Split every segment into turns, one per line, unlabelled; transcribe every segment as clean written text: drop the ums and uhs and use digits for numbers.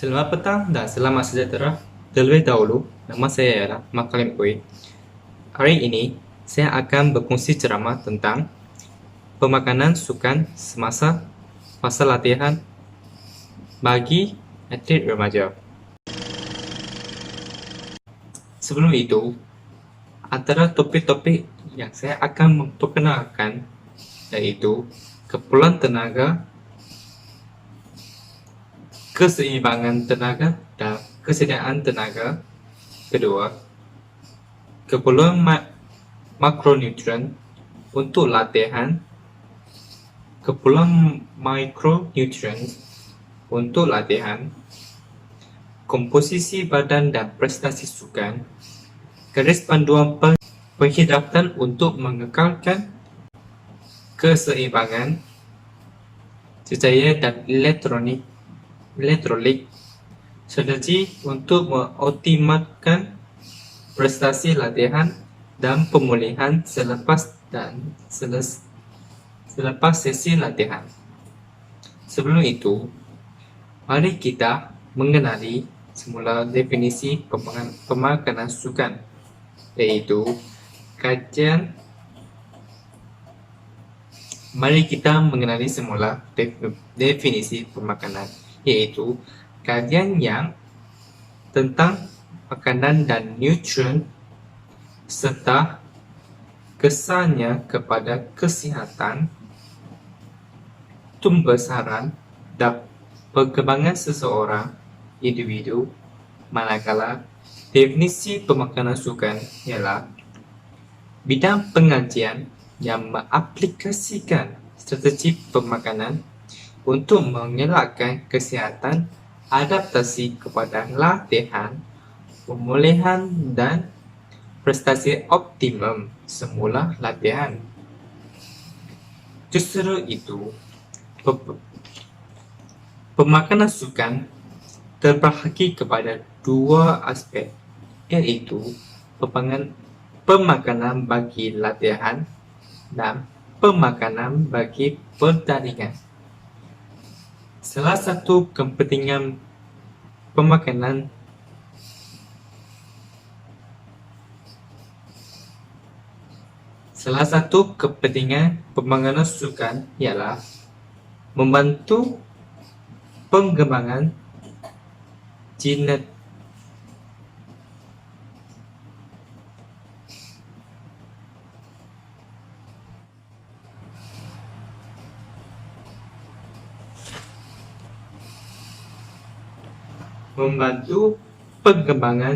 Selamat petang dan selamat sejahtera. Terlebih dahulu, nama saya ialah Makalim Pui. Hari ini, saya akan berkongsi ceramah tentang pemakanan sukan semasa fasa latihan bagi atlet remaja. Sebelum itu, antara topik-topik yang saya akan memperkenalkan iaitu keperluan tenaga, keseimbangan tenaga dan kesediaan tenaga. Kedua, keperluan makronutrien untuk latihan, keperluan mikronutrien untuk latihan, komposisi badan dan prestasi sukan, garis panduan penghidratan untuk mengekalkan keseimbangan cahaya dan elektrolit, strategi untuk mengoptimalkan prestasi latihan dan pemulihan selepas sesi latihan. Sebelum itu, mari kita mengenali semula definisi pemakanan sukan, iaitu Mari kita mengenali semula definisi pemakanan, yaitu kajian yang tentang makanan dan nutrien serta kesannya kepada kesihatan, pembesaran dan perkembangan seseorang individu. Manakala definisi pemakanan sukan ialah bidang pengajian yang mengaplikasikan strategi pemakanan untuk mengelakkan kesihatan, adaptasi kepada latihan, pemulihan dan prestasi optimum semula latihan. Justru itu, pemakanan sukan terbahagi kepada dua aspek, iaitu pemakanan bagi latihan dan pemakanan bagi pertandingan. Salah satu kepentingan pemakanan sukan ialah membantu pengembangan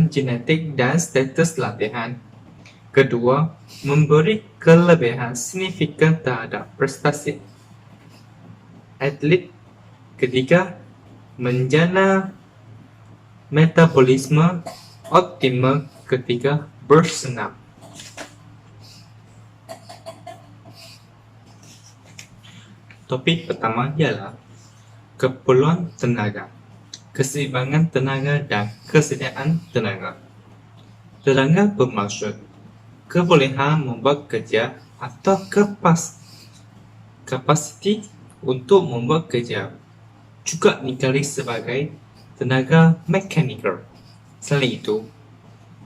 genetik dan status latihan. Kedua, memberi kelebihan signifikan terhadap prestasi atlet. Ketiga, menjana metabolisme optimal ketika bersenam. Topik pertama ialah keperluan tenaga, keseimbangan tenaga dan kesediaan tenaga. Tenaga bermaksud kebolehan membuat kerja atau kapasiti untuk membuat kerja, juga dikenali sebagai tenaga mekanikal. Selain itu,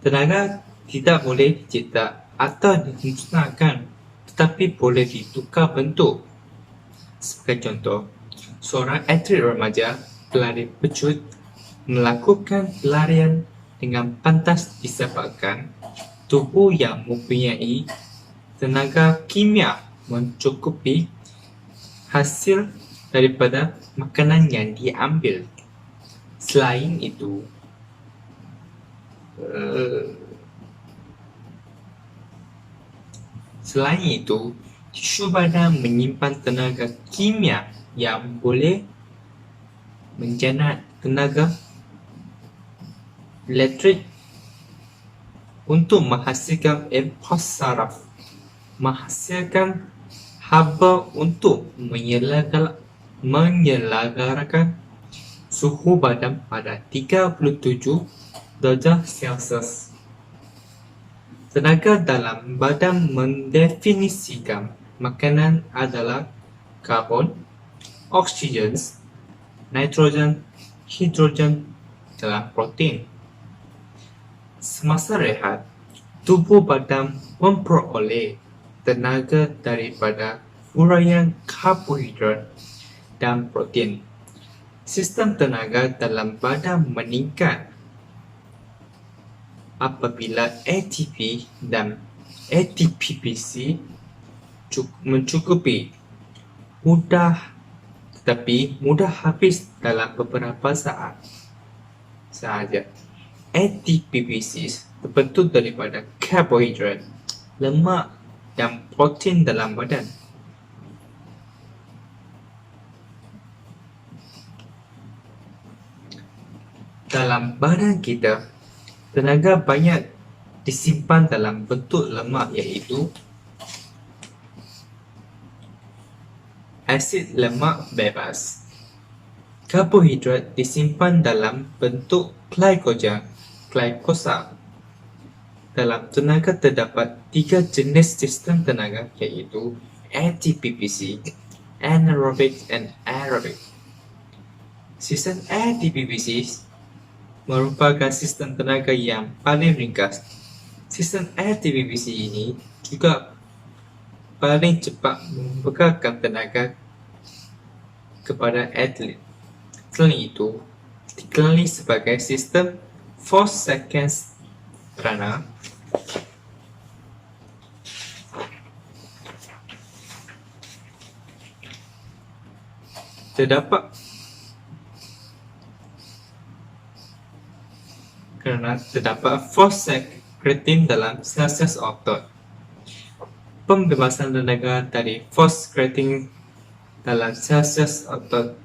tenaga tidak boleh dicipta atau dimusnahkan, tetapi boleh ditukar bentuk. Sebagai contoh, seorang atlet remaja pelari pecut melakukan pelarian dengan pantas disebabkan tubuh yang mempunyai tenaga kimia mencukupi hasil daripada makanan yang diambil. Selain itu, tisu badan menyimpan tenaga kimia yang boleh menjana tenaga elektrik untuk menghasilkan impuls saraf, menghasilkan haba untuk menyelaraskan suhu badan pada 37 darjah Celsius. Tenaga dalam badan mendefinisikan makanan adalah karbon, oksigen, nitrogen, hidrogen dalam protein. Semasa rehat, tubuh badan memperoleh tenaga daripada uraian karbohidrat dan protein. Sistem tenaga dalam badan meningkat apabila ATP dan ATPPC mencukupi. Tetapi mudah habis dalam beberapa saat sahaja. ATPPC terbentuk daripada karbohidrat, lemak dan protein dalam badan. Dalam badan kita, tenaga banyak disimpan dalam bentuk lemak, iaitu asid lemak bebas. Karbohidrat disimpan dalam bentuk glikosa. Dalam tenaga terdapat 3 jenis sistem tenaga, iaitu ATPPC, anaerobic and aerobic. Sistem ATPPC merupakan sistem tenaga yang paling ringkas. Sistem ATPPC ini juga paling cepat membekalkan tenaga kepada atlet. Selain itu, dikenali sebagai sistem 4 seconds kerana terdapat fosfat kreatin dalam sel-sel otot. Pembebasan tenaga dari fosfat kreatin dalam sel-sel otot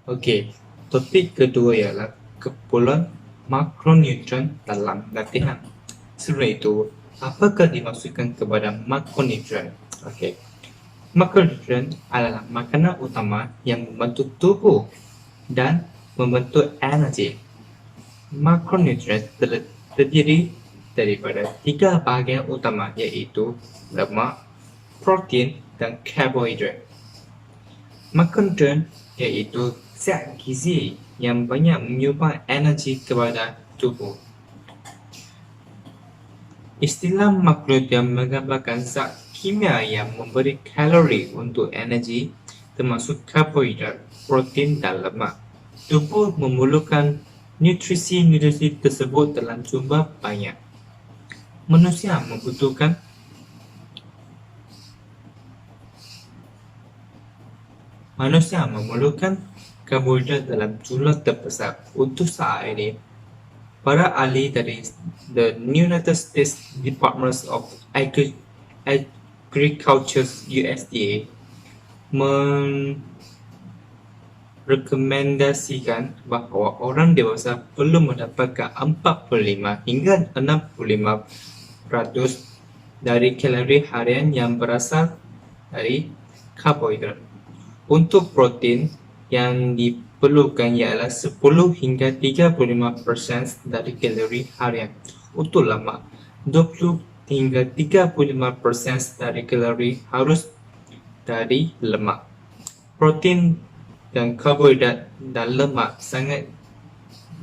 Okey, topik kedua ialah keperluan makronutrien dalam latihan. Sebelum itu, apakah dimaksudkan kepada makronutrien? Okey, makronutrien adalah makanan utama yang membentuk tubuh dan membentuk energi. Makronutrien terdiri daripada 3 bahagian utama, iaitu lemak, protein dan karbohidrat. Makronutrien iaitu zat gizi yang banyak menyumbang energi kepada tubuh. Istilah makronutrien menggambarkan zat kimia yang memberi kalori untuk energi, termasuk karbohidrat, protein dan lemak. Tubuh memerlukan nutrisi tersebut dalam jumlah banyak. Manusia memerlukan karbohidrat dalam jumlah terbesar. Untuk saat ini, para ahli dari the United States Department of Agriculture USDA merekomendasikan bahawa orang dewasa perlu mendapatkan 45 hingga 65% dari kalori harian yang berasal dari karbohidrat. Untuk protein, yang diperlukan ialah 10 hingga 35% dari kalori harian. Untuk lemak, 20 hingga 35% dari kalori harus dari lemak. Protein dan karbohidrat dan lemak sangat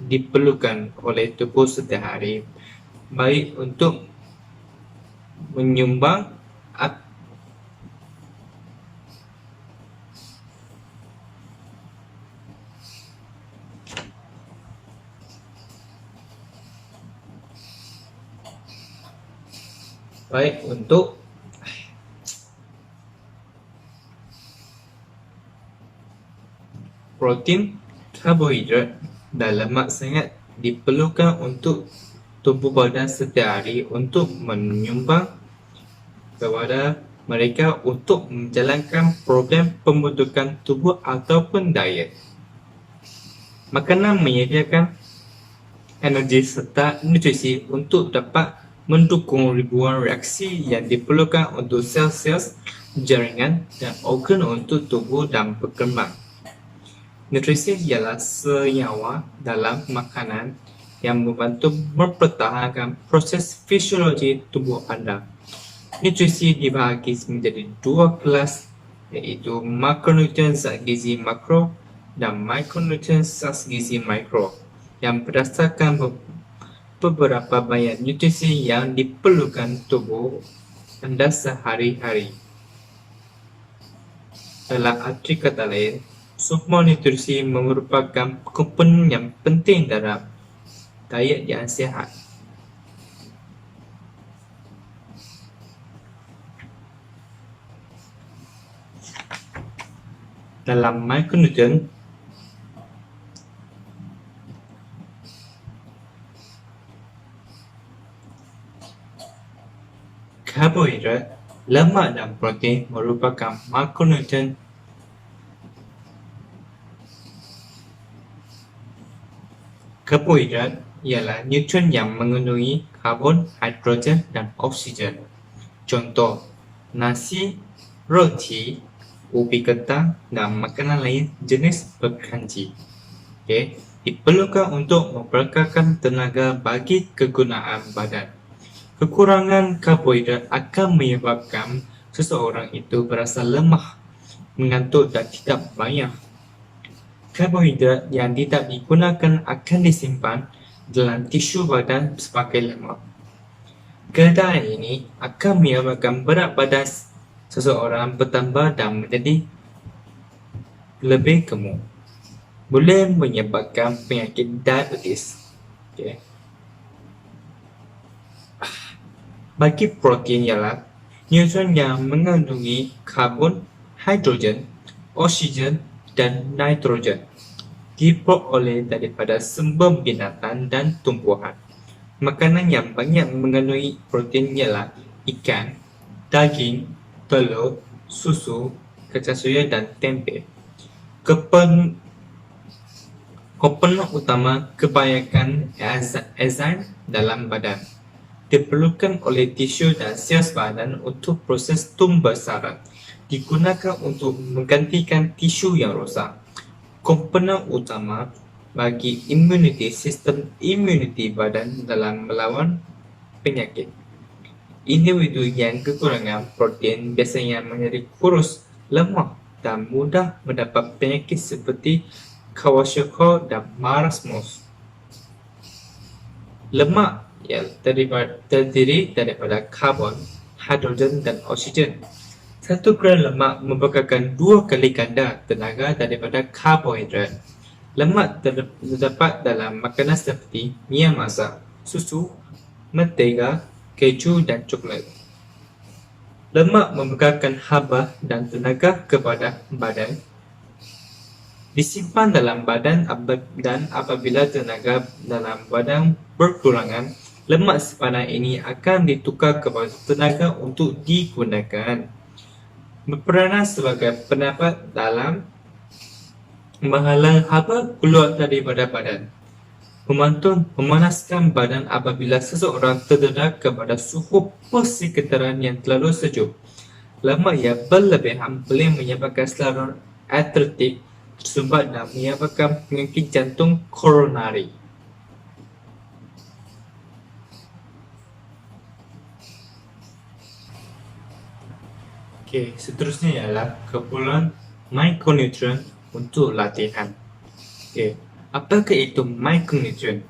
diperlukan oleh tubuh setiap hari, baik untuk menyumbang protein, karbohidrat dan lemak sangat diperlukan untuk tubuh badan setiap hari untuk menyumbang kepada mereka untuk menjalankan program pembentukan tubuh ataupun diet. Makanan menyediakan energi serta nutrisi untuk dapat mendukung ribuan reaksi yang diperlukan untuk sel-sel, jaringan dan organ untuk tumbuh dan berkembang. Nutrisi ialah senyawa dalam makanan yang membantu mempertahankan proses fisiologi tubuh anda. Nutrisi dibahagi menjadi dua kelas, yaitu makronutrien zat gizi makro dan mikronutrien zat gizi mikro, yang berdasarkan beberapa banyak nutrisi yang diperlukan tubuh anda sehari-hari. Dalam arti kata lain, semua nutrisi merupakan komponen yang penting dalam diet yang sihat. Dalam mikronutrien, karbohidrat, lemak dan protein merupakan makronutrien. Karbohidrat ialah nutrien yang mengandungi karbon, hidrogen dan oksigen. Contoh, nasi, roti, ubi kentang dan makanan lain jenis berkanji. Diperlukan untuk memperlekarkan tenaga bagi kegunaan badan. Kekurangan karbohidrat akan menyebabkan seseorang itu berasa lemah, mengantuk dan tidak banyak. Karbohidrat yang tidak digunakan akan disimpan dalam tisu badan sebagai lemak. Keadaan ini akan menyebabkan berat badan seseorang bertambah dan menjadi lebih gemuk. Boleh menyebabkan penyakit diabetes. Bagi protein ialah nutrien yang mengandungi karbon, hidrogen, oksigen dan nitrogen. Diperoleh daripada sumber binatang dan tumbuhan. Makanan yang banyak mengandungi protein ialah ikan, daging, telur, susu, kacang soya dan tempe. Komponen utama kebanyakan enzim dalam badan diperlukan oleh tisu dan sel badan untuk proses pembesaran, digunakan untuk menggantikan tisu yang rosak. Komponen utama bagi sistem imuniti badan dalam melawan penyakit. Individu yang kekurangan protein biasanya menjadi kurus, lemah dan mudah mendapat penyakit seperti kwashiorkor dan marasmus. Lemak yang terdiri daripada karbon, hidrogen dan oksigen. 1 gram lemak merupakan 2 kali ganda tenaga daripada karbohidrat. Lemak terdapat dalam makanan seperti minyak masak, susu, mentega, keju dan coklat. Lemak merupakan haba dan tenaga kepada badan. Disimpan dalam badan dan apabila tenaga dalam badan berkurangan, lemak simpanan ini akan ditukar kepada tenaga untuk digunakan. Berperanan sebagai penapas dalam menghalang haba keluar daripada badan. Membantu memanaskan badan apabila seseorang terdedah kepada suhu persekitaran yang terlalu sejuk. Lemak yang berlebihan boleh menyebabkan saluran atletik tersumbat dan menyebabkan penyakit jantung koronari. Seterusnya ialah keperluan mikronutrien untuk latihan. Apakah itu mikronutrien?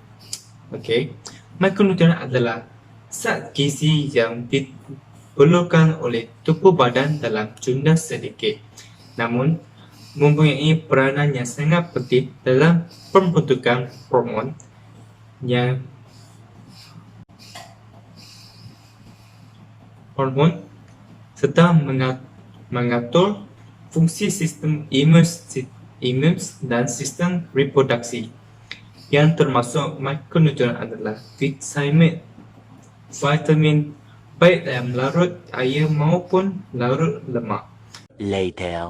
Mikronutrien adalah zat gizi yang diperlukan oleh tubuh badan dalam jumlah sedikit, namun mempunyai peranan yang sangat penting dalam pembentukan hormon serta mengatur fungsi sistem imun dan sistem reproduksi. Yang termasuk mikronutrien adalah vitamin baik dalam larut air maupun larut lemak.
Later.